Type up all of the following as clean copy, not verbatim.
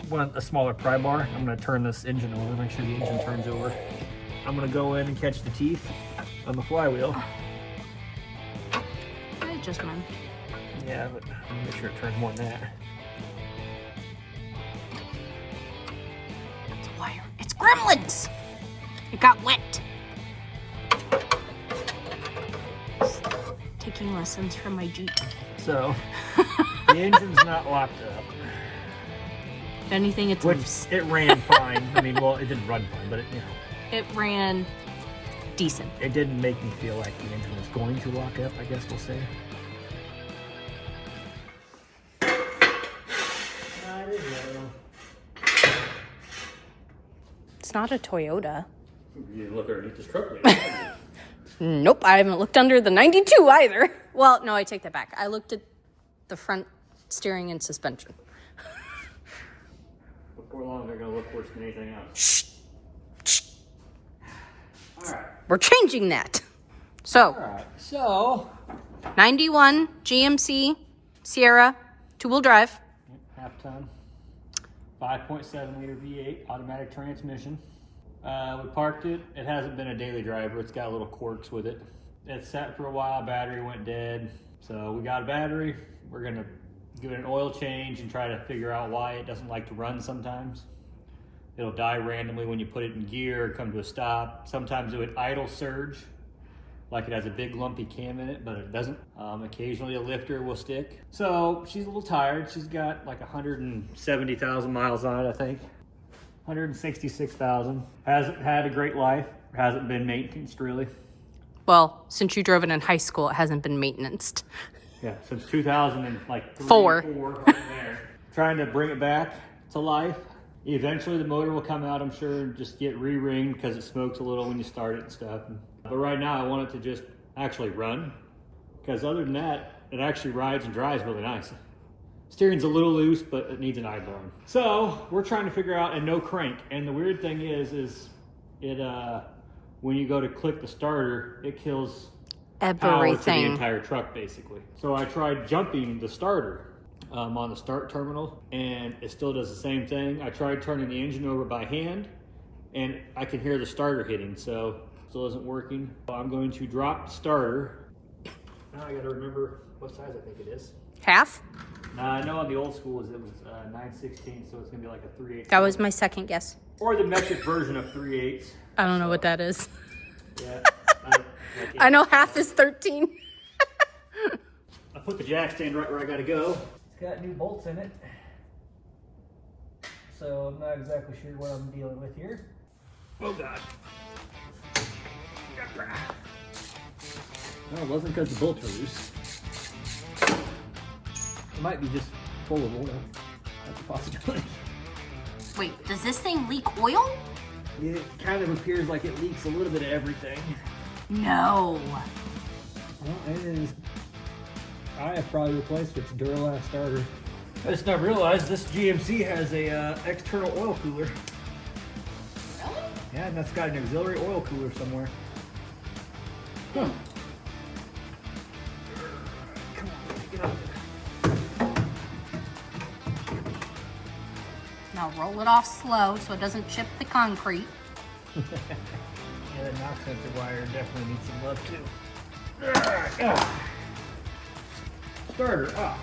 want a smaller pry bar. I'm gonna turn this engine over, make sure the engine turns over. I'm gonna go in and catch the teeth on the flywheel. I just mind. Yeah, but I'm gonna make sure it turns more than that. It's a wire. It's gremlins! It got wet. Just taking lessons from my Jeep. So, the engine's not locked up. If anything, it's loose. It ran fine. I mean, well, it didn't run fine, but It ran decent. it didn't make me feel like the engine was going to lock up, I guess we'll say. It's not a Toyota. You didn't look underneath this truck later. Nope, I haven't looked under the 92 either. Well, no, I take that back. I looked at the front steering and suspension. Before long, they're going to look worse than anything else. Shh. All right. We're changing that. So, All right. So, 91 GMC Sierra, two-wheel drive. half ton, 5.7 liter V8 automatic transmission. We parked it. It hasn't been a daily driver. It's got little quirks with it. It sat for a while. Battery went dead. So we got a battery. We're going to give it an oil change and try to figure out why it doesn't like to run sometimes. It'll die randomly when you put it in gear or come to a stop. Sometimes it would idle surge, like it has a big lumpy cam in it, but it doesn't. Occasionally a lifter will stick. So she's a little tired. She's got like 170,000 miles on it, I think. 166,000. Hasn't had a great life. Hasn't been maintained really. Well, since you drove it in high school, it hasn't been maintained. Yeah, since 2003, Four. right there. Trying to bring it back to life. Eventually the motor will come out, I'm sure, and just get re-ringed because it smokes a little when you start it and stuff. But right now I want it to just actually run, because other than that, it actually rides and drives really nice. Steering's a little loose, but it needs an idler on. So we're trying to figure out a no crank. And the weird thing is it when you go to click the starter, it kills power to the Everything. entire truck basically. So I tried jumping the starter on the start terminal, and it still does the same thing. I tried turning the engine over by hand, and I can hear the starter hitting, so it still isn't working. I'm going to drop the starter. Now I gotta remember what size I think it is. Half? I know on the old school it was 9/16, so it's gonna be like a 3/8. That was my second guess. Or the metric version of 3/8. I don't know what that is. Yeah. I know half is 13. I put the jack stand right where I gotta go. It's got new bolts in it, so I'm not exactly sure what I'm dealing with here. Oh God. No, it wasn't because the bolts were loose. It might be just full of oil. That's a possibility. Wait, does this thing leak oil? It kind of appears like it leaks a little bit of everything. No. Well, it is. I have probably replaced its Duralast starter. I just now realized this GMC has a external oil cooler. Really? Yeah, and that's got an auxiliary oil cooler somewhere. Huh. Come on, get up there. Now roll it off slow so it doesn't chip the concrete. Yeah, that knock sensor wire definitely needs some love too. Starter up.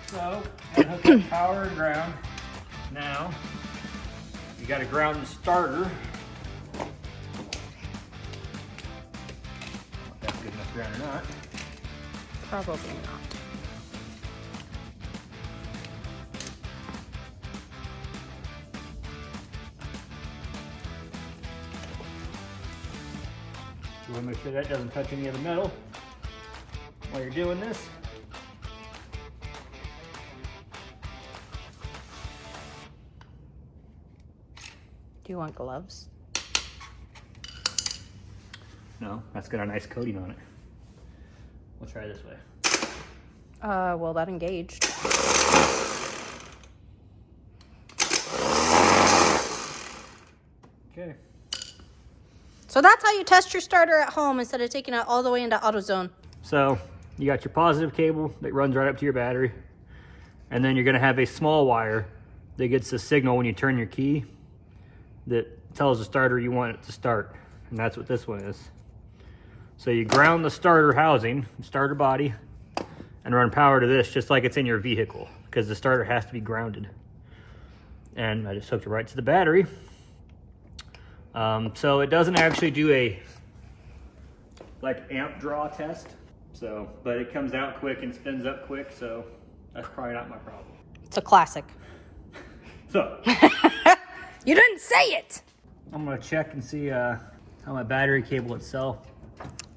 So, gotta hook up power and ground. Now, you gotta ground the starter. If that's good enough ground or not. Probably not. You want to make sure that doesn't touch any of the metal while you're doing this. Do you want gloves? No, that's got a nice coating on it. We'll try this way. Well, that engaged. Okay. So that's how you test your starter at home instead of taking it all the way into AutoZone. So you got your positive cable that runs right up to your battery. And then you're gonna have a small wire that gets a signal when you turn your key that tells the starter you want it to start. And that's what this one is. So you ground the starter housing, starter body, and run power to this just like it's in your vehicle, because the starter has to be grounded. And I just hooked it right to the battery. So it doesn't actually do a like amp draw test, so, but it comes out quick and spins up quick, so that's probably not my problem. It's a classic. So You didn't say it. I'm gonna check and see how my battery cable itself.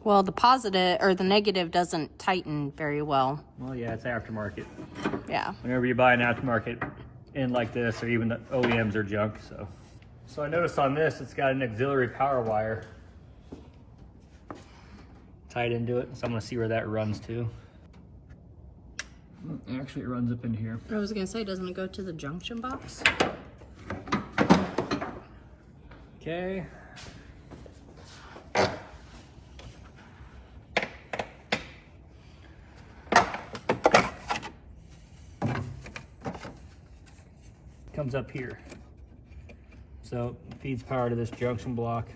Well, the positive or the negative doesn't tighten very well. Well, yeah, it's aftermarket. Yeah. Whenever you buy an aftermarket end like this, or even the OEMs are junk, so. So I noticed on this, it's got an auxiliary power wire tied into it, so I'm gonna see where that runs to. Actually, it runs up in here. I was gonna say, doesn't it go to the junction box? Okay. Comes up here. So it feeds power to this junction block.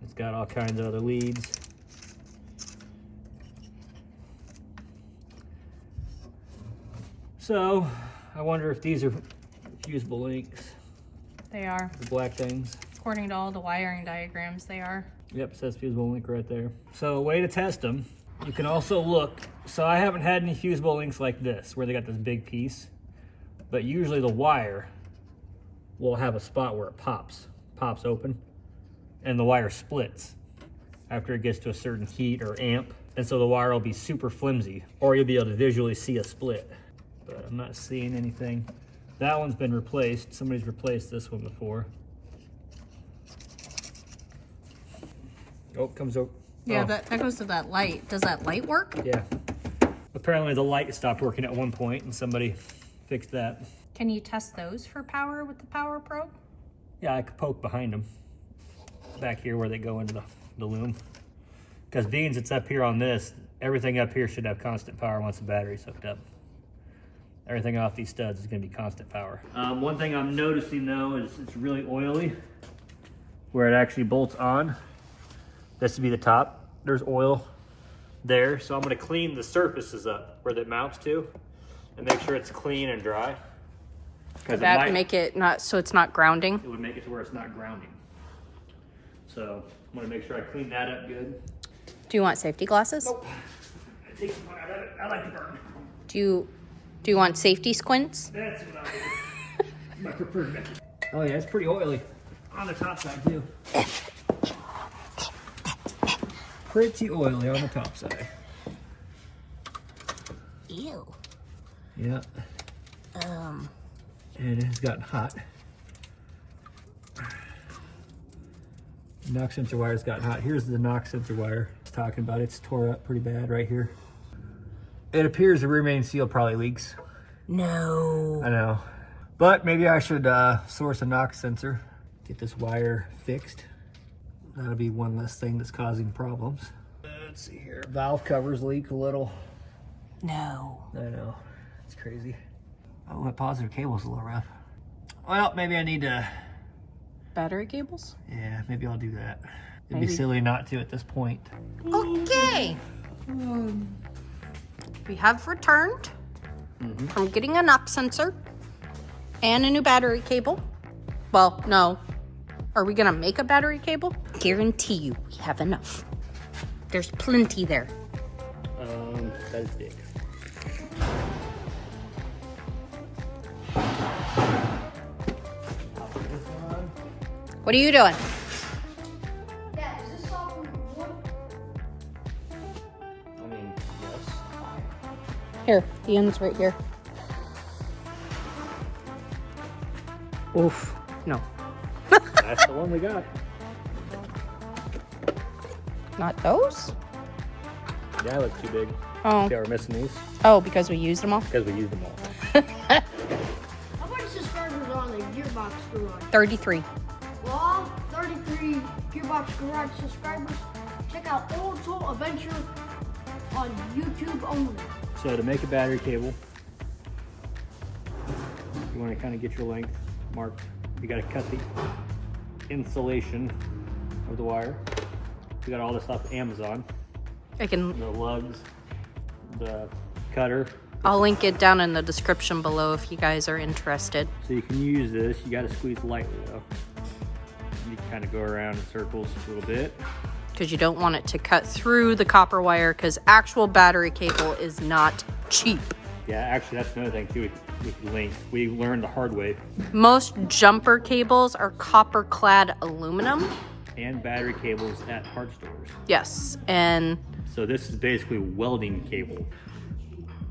It's got all kinds of other leads. So I wonder if these are fusible links. They are. The black things. According to all the wiring diagrams, they are. Yep, it says fusible link right there. So a way to test them, you can also look. So I haven't had any fusible links like this, where they got this big piece. But usually the wire will have a spot where it pops open, and the wire splits after it gets to a certain heat or amp. And so the wire will be super flimsy, or you'll be able to visually see a split. But I'm not seeing anything. That one's been replaced. Somebody's replaced this one before. Oh, it comes out. Yeah, oh. that goes to that light. Does that light work? Yeah. Apparently the light stopped working at one point, and somebody fixed that. Can you test those for power with the power probe? Yeah, I could poke behind them. Back here where they go into the loom. Because being it's up here on this, everything up here should have constant power once the battery's hooked up. Everything off these studs is going to be constant power. One thing I'm noticing though is it's really oily where it actually bolts on. This would be the top. There's oil there. So I'm going to clean the surfaces up where that mounts to and make sure it's clean and dry. Would that make it not so it's not grounding? It would make it to where it's not grounding. So I'm going to make sure I clean that up good. Do you want safety glasses? Nope. I take some out of it. I like to burn. Do you want safety squints? That's what I do. My preferred method. Oh yeah, it's pretty oily on the top side too. Pretty oily on the top side. Ew. Yeah. And it has gotten hot. Knock sensor wire's gotten hot. Here's the knock sensor wire I was talking about. It's tore up pretty bad right here. It appears the rear main seal probably leaks. No. I know. But maybe I should source a knock sensor. Get this wire fixed. That'll be one less thing that's causing problems. Let's see here. Valve covers leak a little. No. I know. It's crazy. Oh, that positive cable's a little rough. Well, maybe I need to... Battery cables? Yeah, maybe I'll do that. It'd Maybe. be silly not to at this point. Okay. We have returned from getting a knock sensor and a new battery cable. Well, no. Are we gonna make a battery cable? Guarantee you we have enough. There's plenty there. That is big. What are you doing? Dad, is this all from wood? I mean, yes. Here, the end's right here. Oof. No. That's the one we got. Not those? Yeah, it looks too big. Oh. See how we're missing these? Oh, because we used them all? Because we used them all. How many subscribers are on the Gearbox Garage? 33. Well, all 33 Gearbox Garage subscribers, check out Old Soul Adventure on YouTube only. So to make a battery cable, you want to kind of get your length marked, you got to cut the insulation of the wire. We got all this off Amazon. I can. The lugs, the cutter. I'll link it down in the description below if you guys are interested. So you can use this. You got to squeeze lightly though. You kind of go around in circles a little bit. Because you don't want it to cut through the copper wire, because actual battery cable is not cheap. Yeah, actually that's another thing too with link. We learned the hard way. Most jumper cables are copper clad aluminum. And battery cables at hard stores. Yes, and so this is basically welding cable.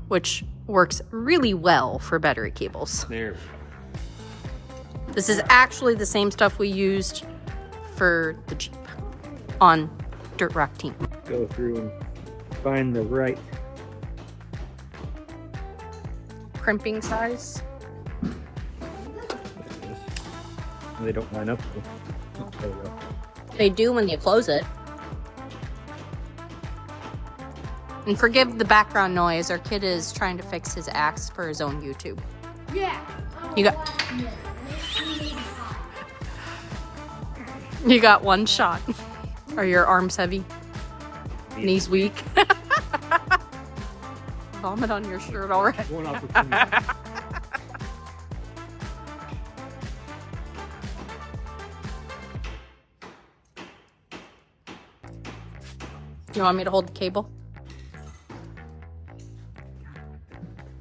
Which works really well for battery cables. There. This is actually the same stuff we used for the Jeep on Dirt Rock Team. Go through and find the right Crimping size. They don't line up. Oh, there we go. They do when you close it. And forgive the background noise. Our kid is trying to fix his axe for his own YouTube. Yeah. You got one shot. Are your arms heavy? Knees weak? Vomit on your shirt already. Going off with me. Do you want me to hold the cable?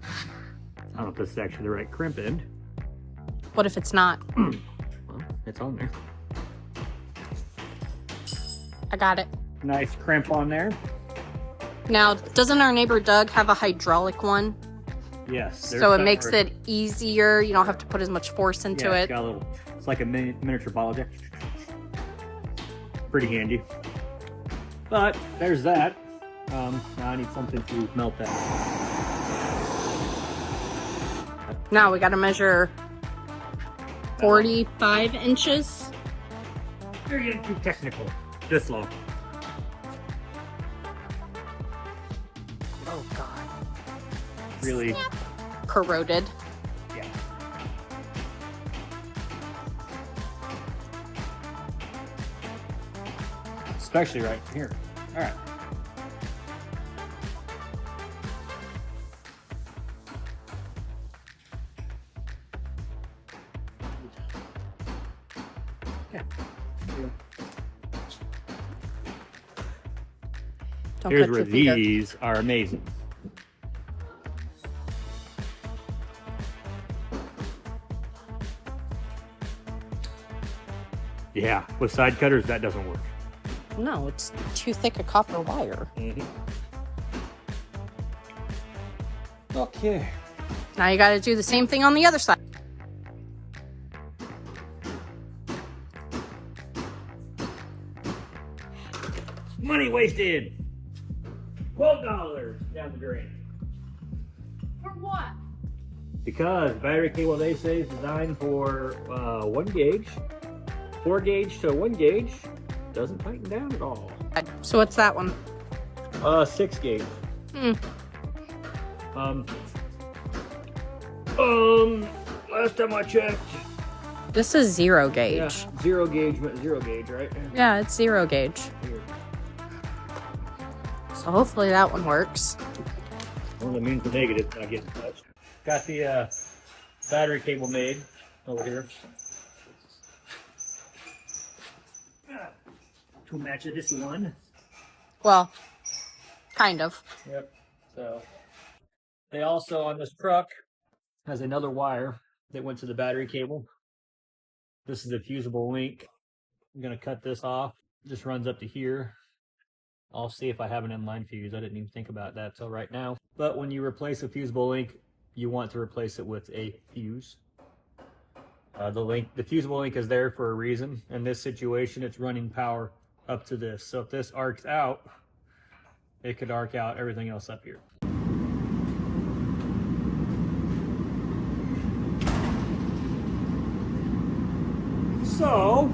I don't know if this is actually the right crimp end. What if it's not? Well, it's on there. I got it. Nice crimp on there. Now, doesn't our neighbor Doug have a hydraulic one? Yes. So it makes it easier. You don't have to put as much force into yeah, it. Got a little, it's like a miniature ball jack. Pretty handy. But there's that. Now I need something to melt that. Now we got to measure 45 inches. You're getting too technical. This long. Oh God. Really? Corroded. Yeah. Especially right here. All right. Yeah. Don't Here's touch where your finger. these are amazing. Yeah, with side cutters, that doesn't work. No, it's too thick a copper wire. Mm-hmm. Okay. Now you got to do the same thing on the other side. Money wasted. $12 down the drain. For what? Because battery cable, they say, is designed for 1 gauge. 4 gauge to 1 gauge doesn't tighten down at all. So what's that one? 6 gauge. Last time I checked. This is 0 gauge. Yeah, 0 gauge went 0 gauge, right? Yeah, it's 0 gauge. Here. So hopefully that one works. Well, that means the negative's not getting touched. Got the battery cable made over here. To match this one. Well, kind of. Yep. So they also on this truck has another wire that went to the battery cable. This is a fusible link. I'm gonna cut this off. It just runs up to here. I'll see if I have an inline fuse. I didn't even think about that till right now. But when you replace a fusible link, you want to replace it with a fuse. The fusible link is there for a reason. In this situation, it's running power up to this. So if this arcs out, it could arc out everything else up here. So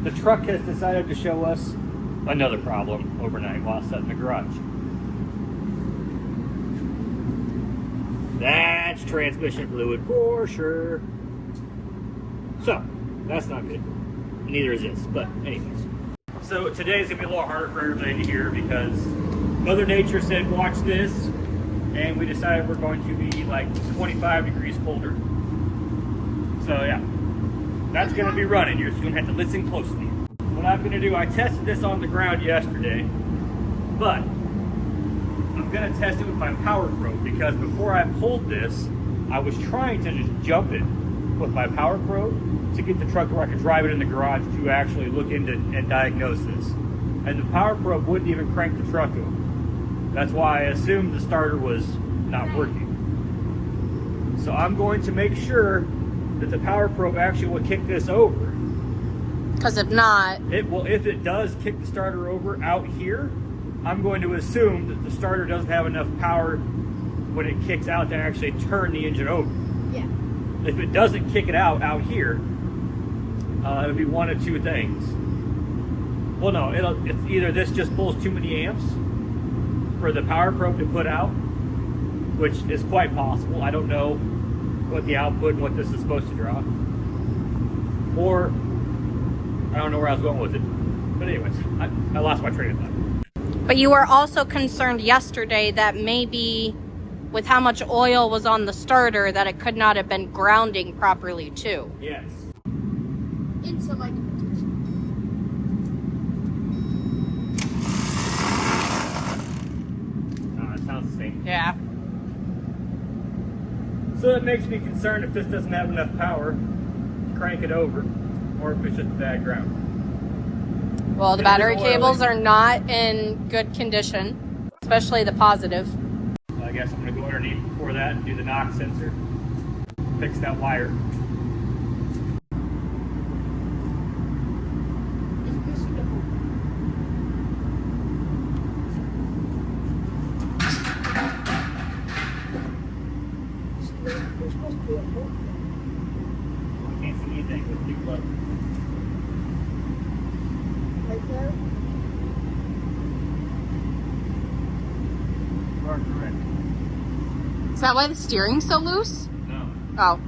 the truck has decided to show us another problem overnight while set in the garage. That's transmission fluid for sure. So, that's not good. Neither is this, but anyways. So today's gonna be a little harder for everybody to hear because Mother Nature said watch this, and we decided we're going to be like 25 degrees colder. So yeah, that's gonna be running. You're just gonna have to listen closely. What I'm gonna do, I tested this on the ground yesterday, but I'm gonna test it with my power probe because before I pulled this, I was trying to just jump it with my power probe to get the truck where I could drive it in the garage to actually look into and diagnose this. And the power probe wouldn't even crank the truck over. That's why I assumed the starter was not working. So I'm going to make sure that the power probe actually will kick this over. Because if not, It will. If it does kick the starter over out here, I'm going to assume that the starter doesn't have enough power when it kicks out to actually turn the engine over. Yeah. If it doesn't kick it out here, it'll be one of two things. Well, no, it's either this just pulls too many amps for the power probe to put out, which is quite possible. I don't know what the output and what this is supposed to draw. Or, I don't know where I was going with it. But anyways, I lost my train of thought. but you were also concerned yesterday that maybe with how much oil was on the starter that it could not have been grounding properly too. Yes. Insulate. It sounds the same. Yeah. So that makes me concerned if this doesn't have enough power to crank it over, or if it's just a bad ground. Well, the It is battery oily. cables are not in good condition, especially the positive. I guess I'm going to go underneath before that and do the knock sensor, fix that wire. There's supposed to be a hole. I can't see anything with big gloves. Right there. You are correct. Is that why the steering's so loose? No. Oh.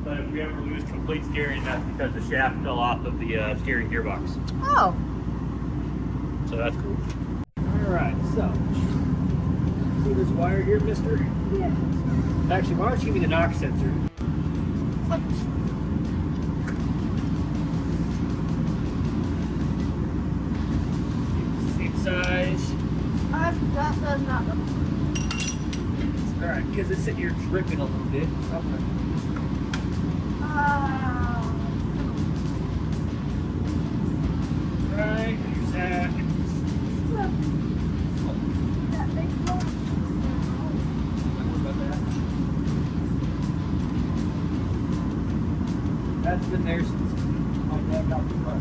But if we ever lose complete steering, that's because the shaft fell off of the steering gearbox. Oh. So that's cool. Alright, so. See this wire here, mister? Yeah. Actually, why don't you give me the knock sensor? Same size. That does not look. Alright, because it's sitting here dripping a little bit. Right, here's that. That big hole. What about that? That's been there since my dad got the car.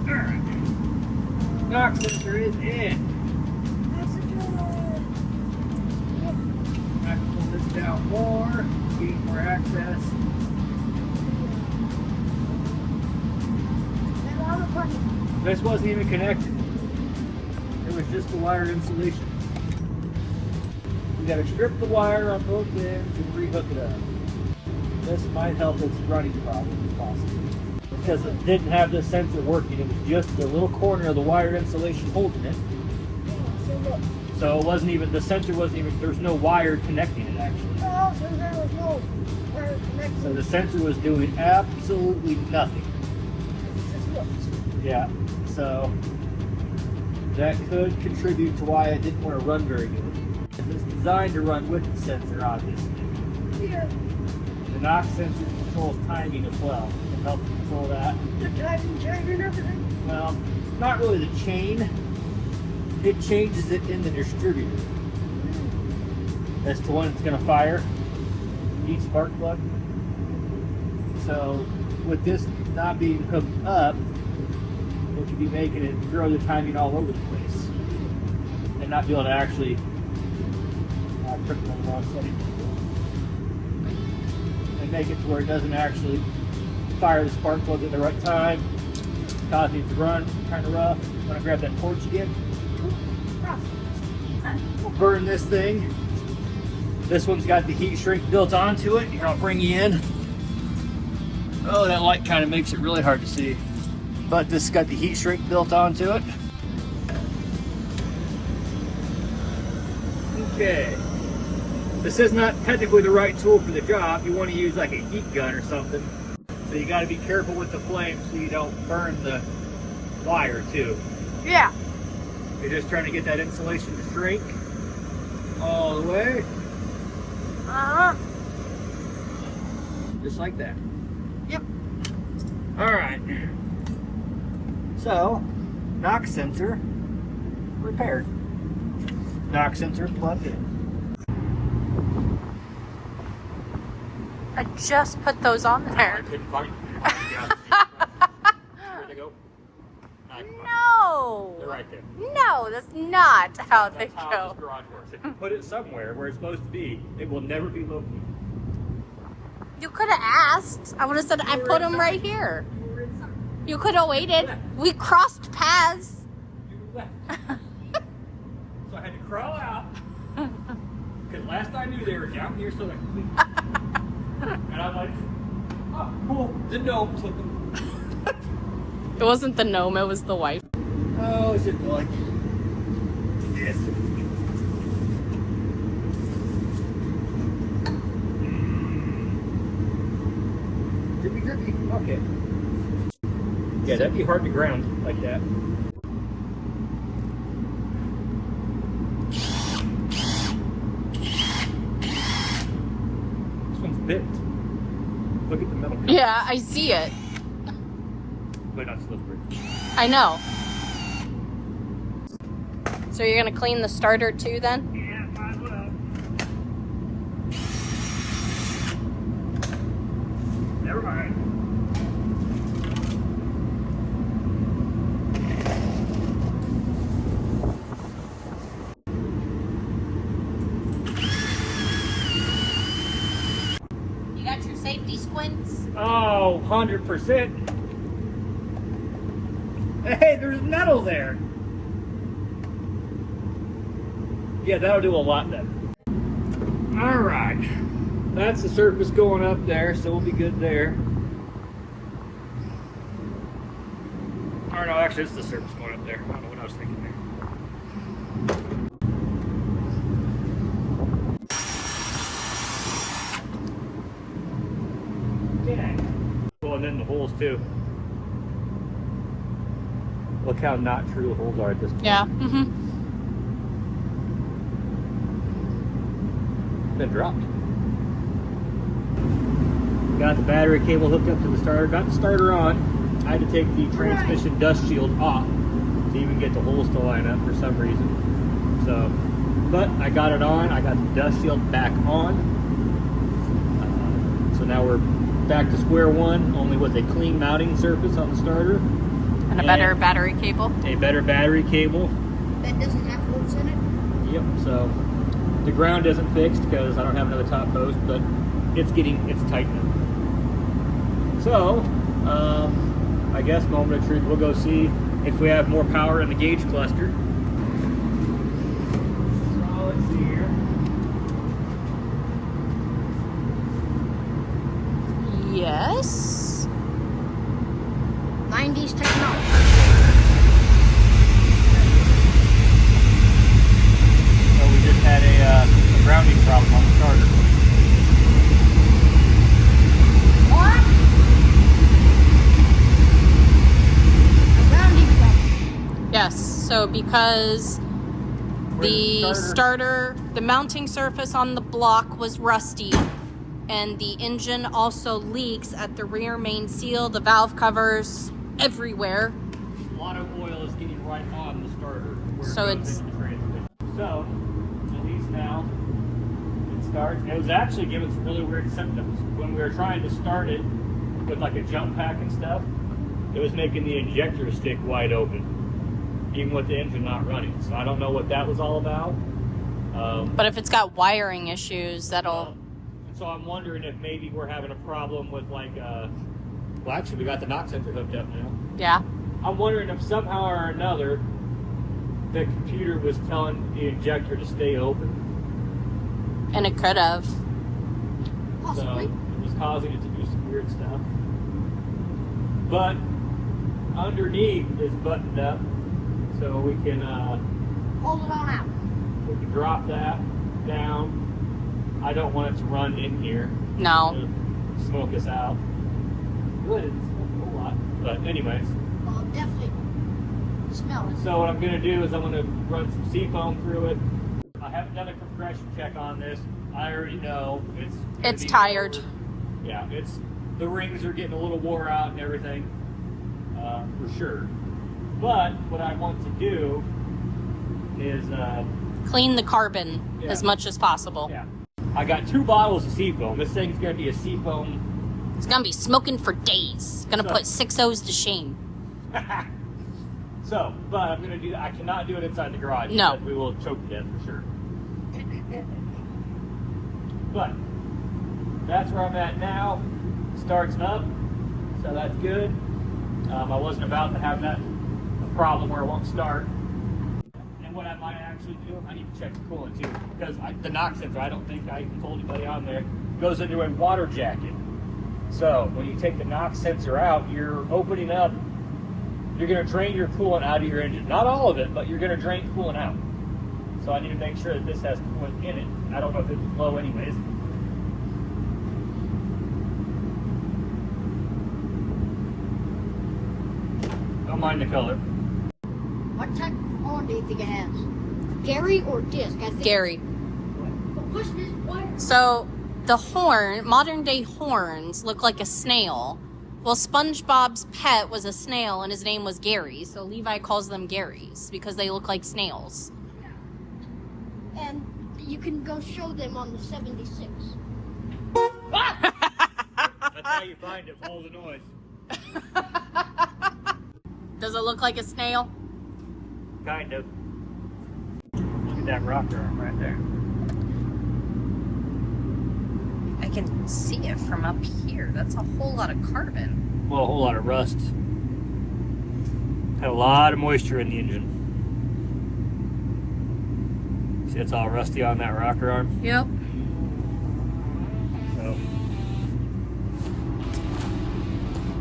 Alright. Knock sensor is in. That's a good. I can pull this down more, gain more access. And all the questions. This wasn't even connected. It was just the wire insulation. We gotta strip the wire on both ends and rehook it up. This might help its running problems possibly. Because it didn't have the sensor working, it was just the little corner of the wire insulation holding it. So look. So it wasn't even, the sensor wasn't even, there was no wire connecting it actually. Oh, so there was no wire connection. So the sensor was doing absolutely nothing. It just looked. Yeah, so that could contribute to why it didn't want to run very good. It's designed to run with the sensor, obviously. Here, The knock sensor controls timing as well. It helps control that. the timing chain and everything. Well, not really the chain. It changes it in the distributor as to when it's going to fire each spark plug. So with this not being hooked up, it could be making it throw the timing all over the place and not be able to actually prick it on the wrong setting and make it to where it doesn't actually fire the spark plug at the right time, causing it to run kind of rough. Want to grab that torch again? We'll burn this thing This one's got the heat shrink built onto it. Here, I'll bring you in. Oh, that light kind of makes it really hard to see. But this has got the heat shrink built onto it. Okay. This is not technically the right tool for the job. You want to use like a heat gun or something. So you got to be careful with the flame so you don't burn the wire too. Yeah. You're just trying to get that insulation to shrink all the way. Just like that. Yep. All right. So, knock sensor repaired. Knock sensor plugged in. I just put those on I there. couldn't find them. Where'd they go? No. They're right there. No, that's not how they That's how go. this garage works. If you put it somewhere where it's supposed to be, it will never be located. You could have asked. I would have said, I put them right here. You were inside. You could have waited. We crossed paths. You were left. So I had to crawl out. Because last I knew they were down here so I could clean them. And I'm like, oh, cool. The gnome took them. It wasn't the gnome, it was the wife. Oh, is it like this? Drippy, drippy. Okay. Yeah, that'd be hard to ground like that. This one's bent. Look at the metal. Yeah, I see it. But not slippery. I know. So you're gonna clean the starter too then? Yeah, might as well. Never mind. You got your safety squints? Oh, 100%. Hey, there's metal there. Yeah, that'll do a lot then. All right. That's the surface going up there, so we'll be good there. Or no, actually, it's the surface going up there. I don't know what I was thinking there. Okay. Well, and then the holes too. Look how not true the holes are at this point. Yeah. Mm-hmm. Been dropped. Got the battery cable hooked up to the starter. Got the starter on. I had to take the transmission dust shield off to even get the holes to line up for some reason. So, but I got it on. I got the dust shield back on. So now we're back to square one, only with a clean mounting surface on the starter. And a better battery cable. A better battery cable. That doesn't have holes in it. Yep, so the ground isn't fixed because I don't have another top post, but it's tightening. So, I guess moment of truth, we'll go see if we have more power in the gauge cluster. So let's see here. Yes. 90s technology. So we just had a grounding problem on the starter. What? A grounding problem. Yes. So because the mounting surface on the block was rusty, and the engine also leaks at the rear main seal, the valve covers, everywhere. A lot of oil is getting right on the starter. Where So it goes it's- into the transmission. So, at least now, it starts. It was actually giving some really weird symptoms. When we were trying to start it with like a jump pack and stuff, it was making the injector stick wide open, even with the engine not running. So I don't know what that was all about. But if it's got wiring issues, that'll... So I'm wondering if maybe we're having a problem with like, well actually we got the knock sensor hooked up now. Yeah. I'm wondering if somehow or another the computer was telling the injector to stay open. And it could have. So Possibly. it was causing it to do some weird stuff. But underneath is buttoned up, so we can Hold it on out. we can drop that down. I don't want it to run in here. No. It'll smoke us out. Good, it's a whole lot. But anyways, Well, definitely smell it. so what I'm gonna do is I'm gonna run some seafoam through it. I haven't done a compression check on this. I already know it's gonna It's be tired. over. Yeah, the rings are getting a little wore out and everything, for sure. But what I want to do is, Clean the carbon Yeah. as much as possible. yeah, I got 2 bottles of seafoam. This thing's gonna be a seafoam. It's gonna be smoking for days. Gonna So- put 6 O's to shame. So, but I'm gonna do that. I cannot do it inside the garage. No. Because we will choke to death for sure. But that's where I'm at now. Starts up, so that's good. I wasn't about to have that a problem where it won't start. And what I might actually do, I need to check the coolant too, because the knock sensor, I don't think I even told anybody on there, goes into a water jacket. So when you take the knock sensor out, you're opening up. You're going to drain your coolant out of your engine. Not all of it, but you're going to drain coolant out. So I need to make sure that this has coolant in it. I don't know if it will flow anyways. Don't mind the color. What type of horn do you think it has? Gary or disc? I think. Gary. The question is, what? So the horn, modern day horns, look like a snail. Well, SpongeBob's pet was a snail and his name was Gary. So Levi calls them Garys because they look like snails. And you can go show them on the 76. That's how you find it. Follow the noise. Does it look like a snail? Kind of. Look at that rocker arm right there. I can see it from up here. That's a whole lot of carbon. Well, a whole lot of rust. Had a lot of moisture in the engine. See, it's all rusty on that rocker arm. Yep. So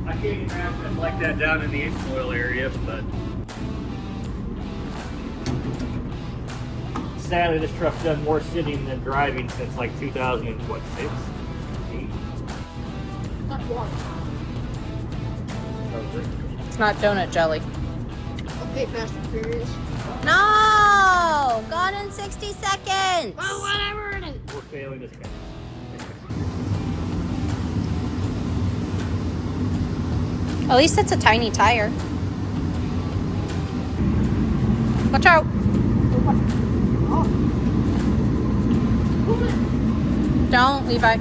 I can't imagine it like that down in the engine oil area, but sadly, this truck's done more sitting than driving since like 2006. Not water. It's not donut jelly. Okay, Fast and Furious. No! Gone in 60 seconds! Well, whatever it is. We're failing this guy. At least it's a tiny tire. Watch out! Oh. Move it. Don't, Levi.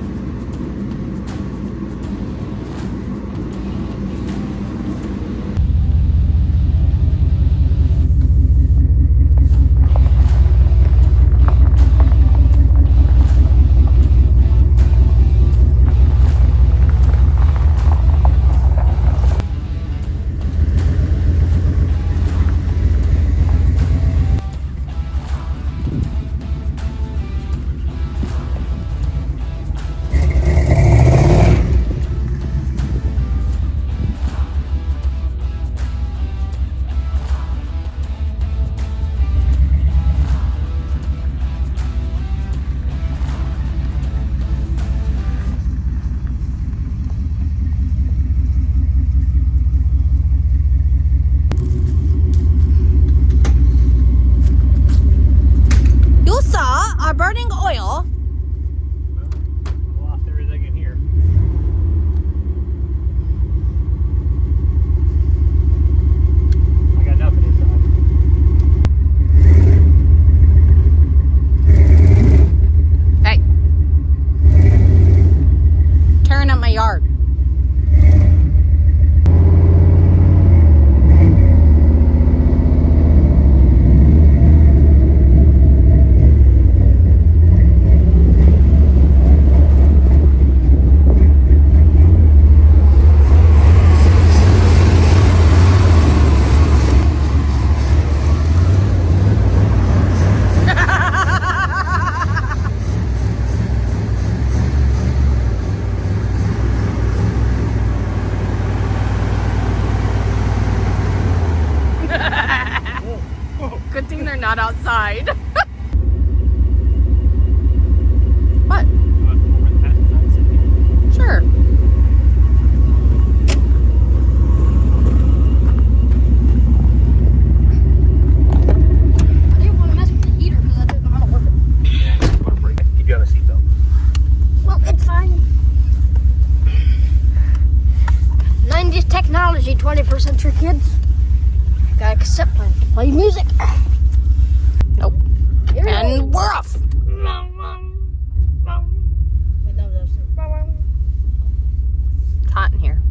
You saw our burning oil. I lost everything in here. I got nothing inside. Hey. Tearing up my yard. hot outside. What? Sure. I didn't want to mess with the heater because I didn't know how to work it. Yeah, you want to break it. You do have a seatbelt. Well, it's fine. 90s technology, 21st century kids. Got a cassette player to play music. Nope. Here we And go. we're off. It's hot in here.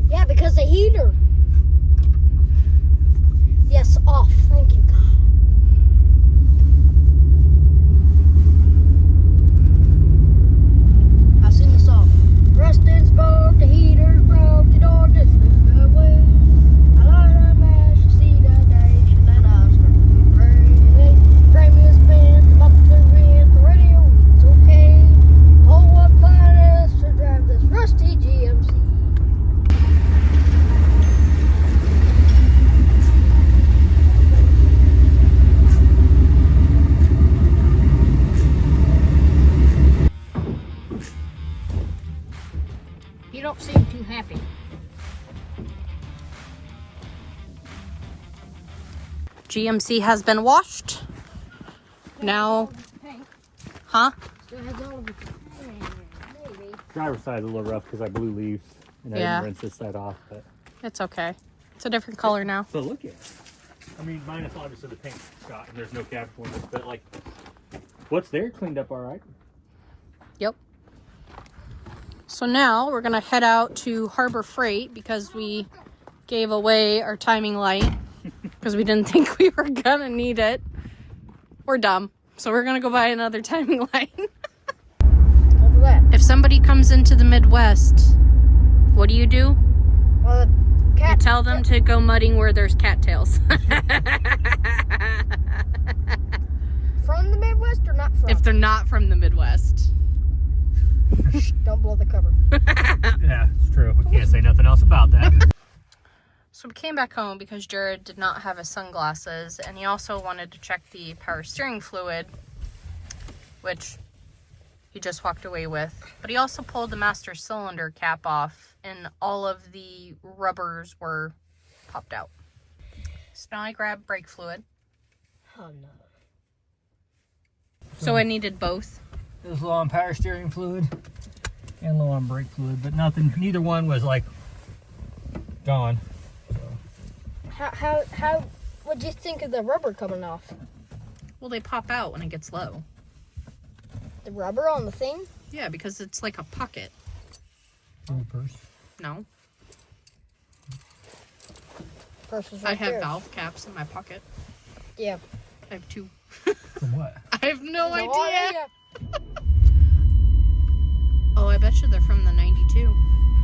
Yeah, because the heater. Yes, off. Thank you, God. I sing the song. Rustin's broke, the heater's broke, the door just flew away. I light a match to see the day, and then I start to pray. Pray me is bent, the muffler in, the radio, it's okay. Oh, what fun it is to drive this rusty GMC. You don't seem too happy. GMC has been washed. Now, huh? Still has all of the maybe. Driver's side's a little rough because I blew leaves and I Yeah. didn't rinse this side off. But It's okay. It's a different color now. so look at it. I mean, minus obviously the paint shot and there's no cap for it, but like, what's there cleaned up all right. Yep. So now we're gonna head out to Harbor Freight because we gave away our timing light because we didn't think we were gonna need it. We're dumb. So we're gonna go buy another timing light. Don't do that. If somebody comes into the Midwest, what do? Well, the You cat. tell them to go mudding where there's cattails. From the Midwest or not from? If they're not from the Midwest. Don't blow the cover. Yeah, it's true. We can't say nothing else about that. So we came back home because Jared did not have his sunglasses, and he also wanted to check the power steering fluid, which he just walked away with. But he also pulled the master cylinder cap off, and all of the rubbers were popped out. So now I grabbed brake fluid. Oh no. So I needed both. It was low on power steering fluid and low on brake fluid, but nothing, neither one was like gone. How what'd you think of the rubber coming off? Well, they pop out when it gets low. The rubber on the thing? Yeah, because it's like a pocket. In your purse. No, Purse was I right have there. valve caps in my pocket. Yeah. I have two. From what? I have no No idea. Oh, I bet you they're from the 92.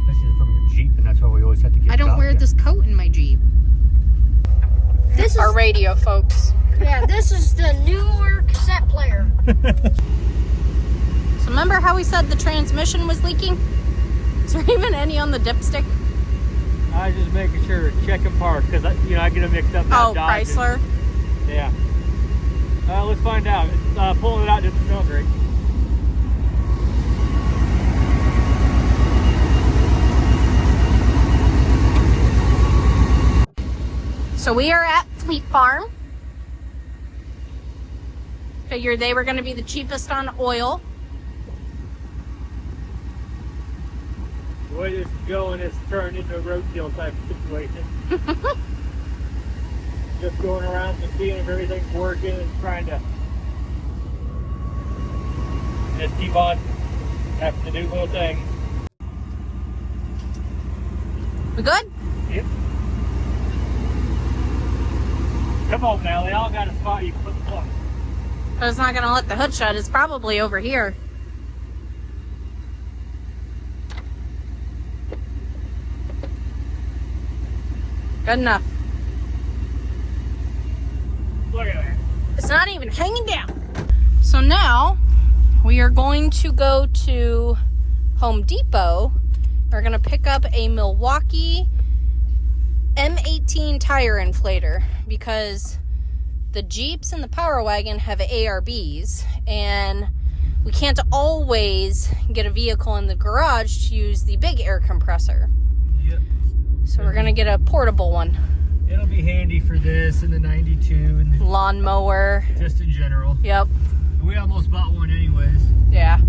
This is from your Jeep, and that's why we always have to get I don't wear this coat in my Jeep. This is Our radio, folks. yeah. This is the newer cassette player. So remember how we said the transmission was leaking? Is there even any on the dipstick? I was just making sure, check and park, because I get them mixed up. Oh, Chrysler. Yeah. Let's find out. Pulling it out didn't smell great. So we are at Fleet Farm. Figured they were going to be the cheapest on oil. The way this is going, it's turned into a roadkill type of situation. Just going around and seeing if everything's working and trying to just keep on having to do little things. We good? Yep. Come on now, they all got a spot you can put the plug. But it's not going to let the hood shut. It's probably over here. Good enough. Look at that. It's not even hanging down. So now we are going to go to Home Depot. We're going to pick up a Milwaukee M18 tire inflator because the Jeeps and the Power Wagon have ARBs, and we can't always get a vehicle in the garage to use the big air compressor. Yep. So we're gonna get a portable one. It'll be handy for this and the 92 and the, Lawnmower. just in general. Yep. We almost bought one anyways. Yeah.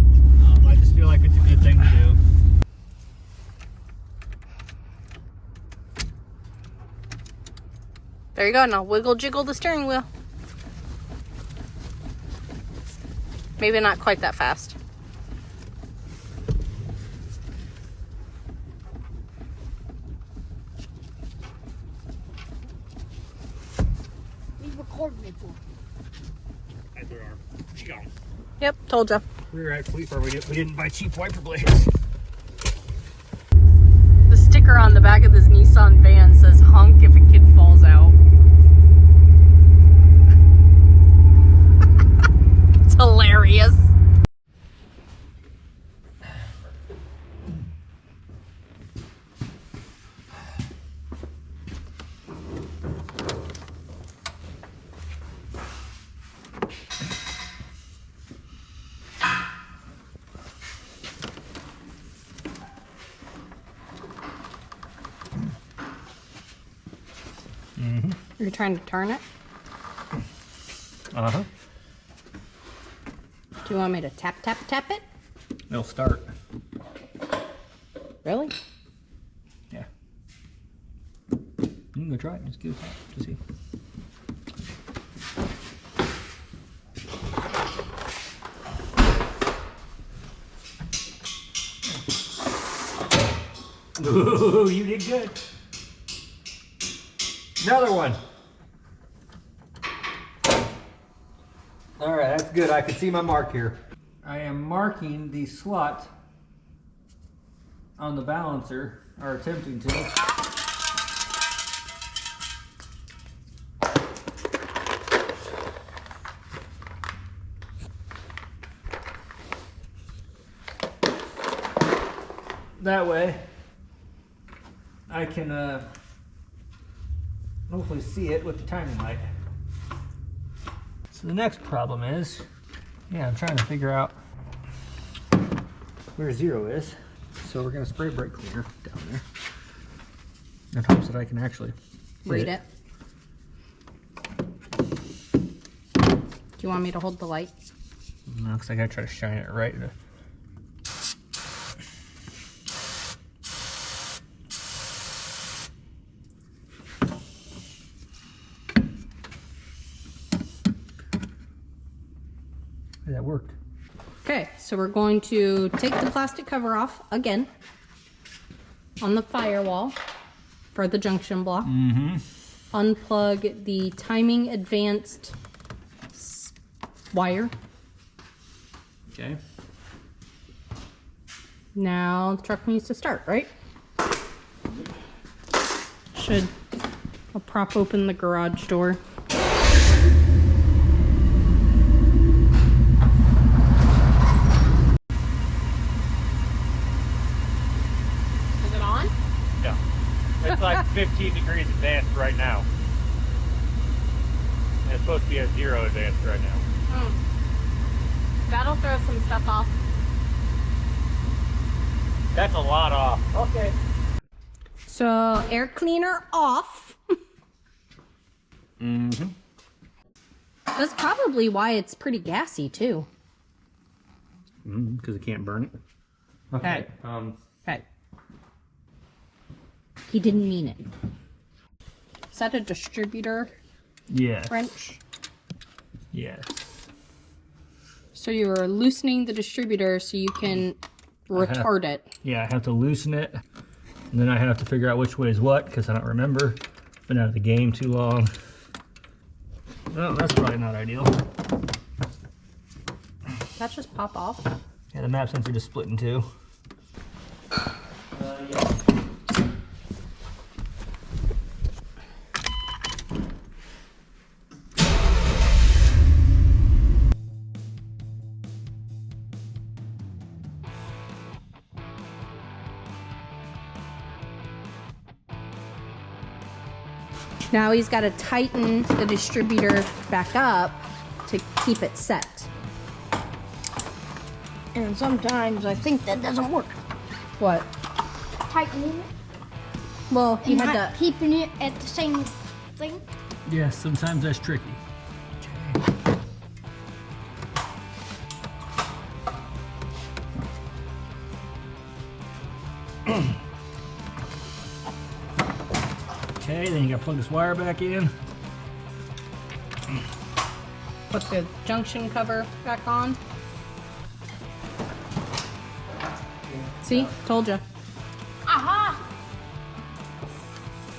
I just feel like it's a good thing to do. There you go. Now wiggle jiggle the steering wheel. Maybe not quite that fast. He's recording me for. That's our arm. She got 'em. Yep, told ya. We were at Fleet Farm. We didn't buy cheap wiper blades. The sticker on the back of this Nissan van says honk if a kid falls out. It's hilarious. You're trying to turn it? Uh-huh. Do you want me to tap it? It'll start. Really? Yeah. You can go try it. Just give it a tap to see. Ooh, you did good. Another one. All right, that's good. I can see my mark here. I am marking the slot on the balancer, or attempting to. That way, I can hopefully see it with the timing light. So the next problem is, I'm trying to figure out where 0 is. So we're gonna spray brake cleaner down there in hopes that I can actually Read it. Do you want me to hold the light? No, because I gotta try to shine it right. That worked. Okay, so we're going to take the plastic cover off again on the firewall for the junction block. Unplug the timing advanced wire. Okay. Now the truck needs to start, right? I'll prop open the garage door. It's like 15 degrees advanced right now. And it's supposed to be at 0 advanced right now. That'll throw some stuff off. That's a lot off. Okay. So air cleaner off. That's probably why it's pretty gassy too. Because it can't burn it. Okay. Okay. He didn't mean it. Is that a distributor Yes. wrench? Yes. So you were loosening the distributor so you can retard it. Yeah, I have to loosen it. And then I have to figure out which way is what because I don't remember. Been out of the game too long. Well, that's probably not ideal. That just pop off. Yeah, the map sensor just split in two. Yeah. Now he's got to tighten the distributor back up to keep it set. And sometimes I think that doesn't work. What? Tightening it Well, you and had not to. keeping it at the same thing. Yes, sometimes that's tricky. Okay, then you gotta plug this wire back in. Put the junction cover back on. See? Told you. Aha!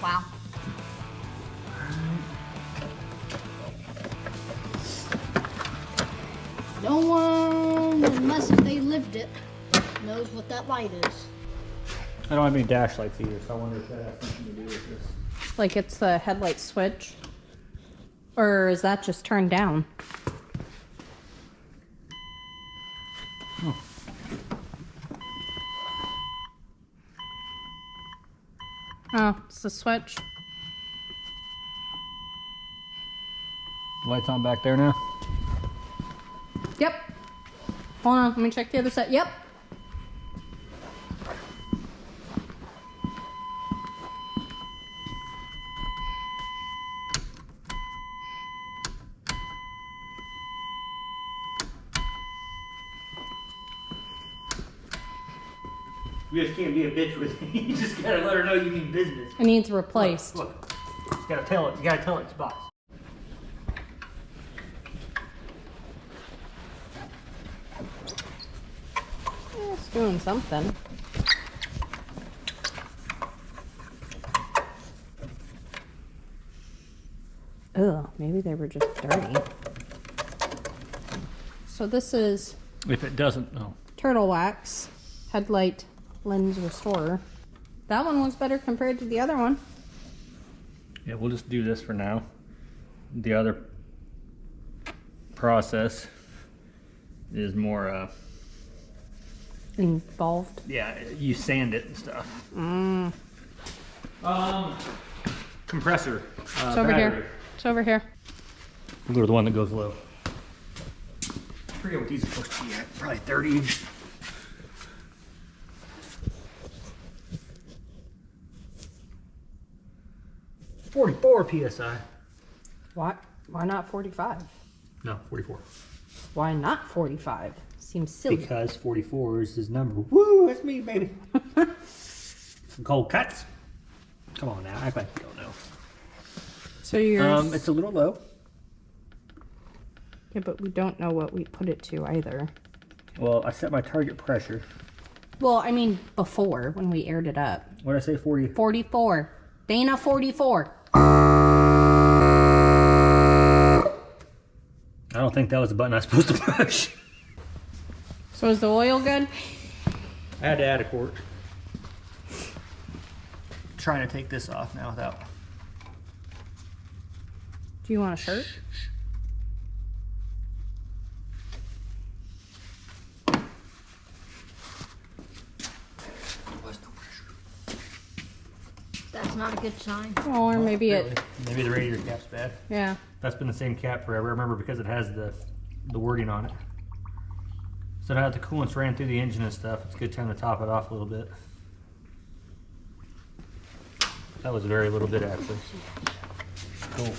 Wow. No one, unless if they lived it, knows what that light is. I don't have any dash lights either, so I wonder if that has something to do with this. Like it's the headlight switch. Or is that just turned down? Oh, it's the switch. Lights on back there now? Yep. Hold on, let me check the other side. Yep. You just can't be a bitch with it. You just gotta let her know you mean business. It needs replaced. Look. You gotta tell it. You gotta tell it spots. It's doing something. Ugh, maybe they were just dirty. So this is If it doesn't, no. Turtle Wax Headlight Lens Restorer. That one was better compared to the other one. Yeah, we'll just do this for now. The other process is more, Involved. yeah, you sand it and stuff. Mm. Compressor. It's over here. It's over here. We'll go to the one that goes low. I forget what these are supposed to be at. Probably 30. .44 psi. Why? Why not 45? No, 44. Why not 45? Seems silly. Because 44 is his number. Woo, that's me, baby. Some cold cuts. Come on now, act like you don't know. So you're. It's a little low. Yeah, but we don't know what we put it to either. Well, I set my target pressure. Well, I mean, before when we aired it up. What did I say? 40. 44. Dana 44. I don't think that was the button I was supposed to push. So is the oil good? I had to add a quart. Trying to take this off now without. Do you want a shirt? That's not a good sign. Oh, or maybe it. Maybe the radiator cap's bad. Yeah. That's been the same cap forever. I remember because it has the wording on it. So now that the coolant's ran through the engine and stuff, it's a good time to top it off a little bit. That was very little bit actually. Cool.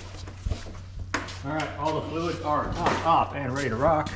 All right, all the fluids are topped off and ready to rock.